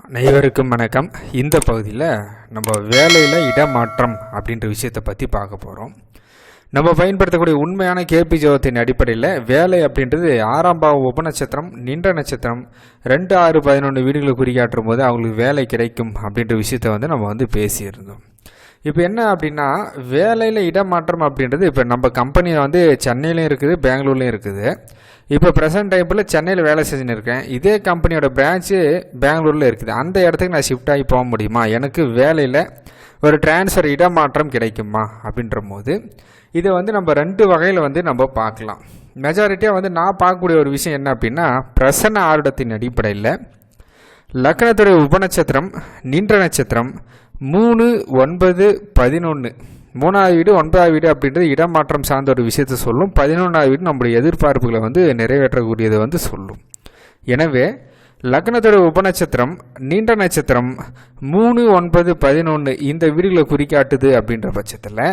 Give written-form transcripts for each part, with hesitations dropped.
அனைவருக்கும் வணக்கம். இந்த பகுதியில் நம்ம வேலையில் இடமாற்றம் அப்படின்ற விஷயத்தை பற்றி பார்க்க போகிறோம். நம்ம பயன்படுத்தக்கூடிய உண்மையான கேபி ஜோகத்தின் அடிப்படையில் வேலை அப்படின்றது 6ஆம் பாவ உபநட்சத்திரம் நின்ற நட்சத்திரம் 2, 6, 11 வீடுகளை குறிக்காட்டும் போது அவங்களுக்கு வேலை கிடைக்கும் அப்படின்ற விஷயத்தை நம்ம பேசியிருந்தோம். இப்போ என்ன அப்படின்னா, வேலையில் இடமாற்றம் அப்படின்றது இப்போ நம்ம கம்பெனி சென்னையிலையும் இருக்குது, பெங்களூர்லேயும் இருக்குது. இப்போ ப்ரெசன்ட் டைப்பில் சென்னையில் வேலை செஞ்சுன்னு இருக்கேன். இதே கம்பெனியோட பிரான்ச்சு பெங்களூரில் இருக்குது. அந்த இடத்துக்கு நான் ஷிஃப்ட் ஆகி போக முடியுமா, எனக்கு வேலையில் ஒரு டிரான்ஸ்ஃபர் இடமாற்றம் கிடைக்குமா அப்படின்ற போது இதை நம்ம 2 வகையில் நம்ம பார்க்கலாம். மெஜாரிட்டியாக நான் பார்க்கக்கூடிய ஒரு விஷயம் என்ன அப்படின்னா, பிரசன்ன ஆருடத்தின் அடிப்படையில் லக்னத்துடைய உபநட்சத்திரம் நின்ற நட்சத்திரம் 3, 9, 11 3ஆவது வீடு 9ஆவது வீடு அப்படின்றது இடமாற்றம் சார்ந்த ஒரு விஷயத்தை சொல்லும். 11ஆவது வீடு நம்முடைய எதிர்பார்ப்புகளை நிறைவேற்றக்கூடியதை சொல்லும். எனவே லக்னத்தோட உபநட்சத்திரம் நீண்ட நட்சத்திரம் 3, 9, 11 இந்த வீடுகளை குறிக்காட்டுது அப்படின்ற பட்சத்தில்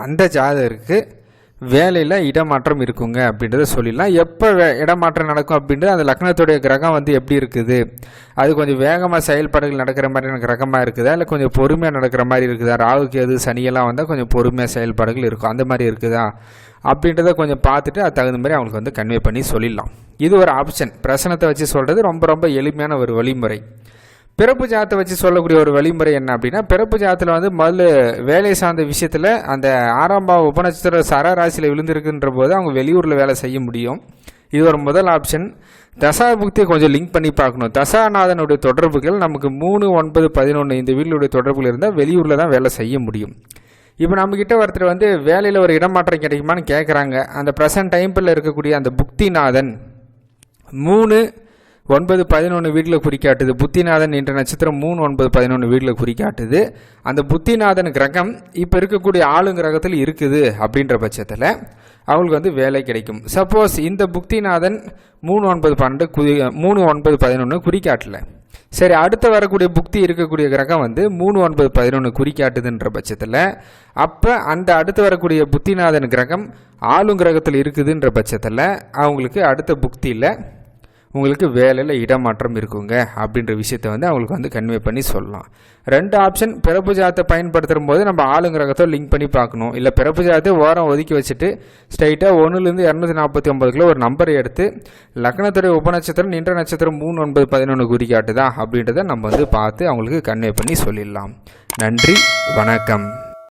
அந்த ஜாதகருக்கு வேலையில் இடமாற்றம் இருக்குங்க அப்படின்றத சொல்லிடலாம். எப்போ இடமாற்றம் நடக்கும் அப்படின்றது அந்த லக்னத்துடைய கிரகம் எப்படி இருக்குது, அது கொஞ்சம் வேகமாக செயல்பாடுகள் நடக்கிற மாதிரியான கிரகமாக இருக்குதா, இல்லை கொஞ்சம் பொறுமையாக நடக்கிற மாதிரி இருக்குதா, ராகு கேது சனியெல்லாம் கொஞ்சம் பொறுமையாக செயல்பாடுகள் இருக்கும் அந்த மாதிரி இருக்குதா அப்படின்றத கொஞ்சம் பார்த்துட்டு அது தகுந்த மாதிரி அவங்களுக்கு கன்வே பண்ணி சொல்லிடலாம். இது ஒரு ஆப்ஷன். பிரசனத்தை வச்சு சொல்கிறது ரொம்ப ரொம்ப எளிமையான ஒரு வழிமுறை. பிறப்பு ஜாதத்தை வச்சு சொல்லக்கூடிய ஒரு வழிமுறை என்ன அப்படின்னா, பிறப்பு ஜாதத்தில் முதல்ல வேலை சார்ந்த விஷயத்தில் அந்த 6ஆம் பாவ உபநட்சத்திர சராராசியில் விழுந்திருக்குன்ற போது அவங்க வெளியூரில் வேலை செய்ய முடியும். இது ஒரு முதல் ஆப்ஷன். தசாபுக்தியை கொஞ்சம் லிங்க் பண்ணி பார்க்கணும். தசாநாதனுடைய தொடர்புகள் நமக்கு 3, 9, 11 இந்த வீடுடைய தொடர்புகள் இருந்தால் வெளியூரில் தான் வேலை செய்ய முடியும். இப்போ நம்மக்கிட்ட ஒருத்தர் வேலையில் ஒரு இடமாற்றம் கிடைக்குமான்னு கேட்குறாங்க. அந்த ப்ரெசன்ட் டைம்பில் இருக்கக்கூடிய அந்த புக்திநாதன் 3, 9, 11 வீட்டில் குறிக்காட்டுது. புத்திநாதன் என்ற நட்சத்திரம் 3, 9, 11 வீட்டில் குறிக்காட்டுது. அந்த புத்திநாதன் கிரகம் இப்போ இருக்கக்கூடிய ஆளுங்கிரகத்தில் இருக்குது அப்படின்ற பட்சத்தில் அவங்களுக்கு வேலை கிடைக்கும். சப்போஸ் இந்த புக்திநாதன் 3, 9, 11 குறிக்காட்டல, சரி அடுத்த வரக்கூடிய புக்தி இருக்கக்கூடிய கிரகம் 3, 9, 11 குறிக்காட்டுதுன்ற பட்சத்தில் அப்போ அந்த அடுத்து வரக்கூடிய புத்திநாதன் கிரகம் ஆளுங்கிரகத்தில் இருக்குதுன்ற பட்சத்தில் அவங்களுக்கு அடுத்த புக்தியில் உங்களுக்கு வேலையில் இடமாற்றம் இருக்குங்க அப்படின்ற விஷயத்தை அவங்களுக்கு கன்வே பண்ணி சொல்லலாம். 2 ஆப்ஷன். பிறப்பு ஜாதத்தை பயன்படுத்தும் போது நம்ம ஆளுங்கிரகத்தை லிங்க் பண்ணி பார்க்கணும். இல்லை பிறப்பு ஜாதத்தை ஓரம் ஒதுக்கி வச்சுட்டு ஸ்ட்ரைட்டாக 1லேருந்து 249 ஒரு நம்பரை எடுத்து லக்னத்துடைய உபநட்சத்திரம் நின்ற நட்சத்திரம் 3, 9, 11 குறிக்காட்டுதா அப்படின்றத நம்ம பார்த்து அவங்களுக்கு கன்வே பண்ணி சொல்லிடலாம். நன்றி, வணக்கம்.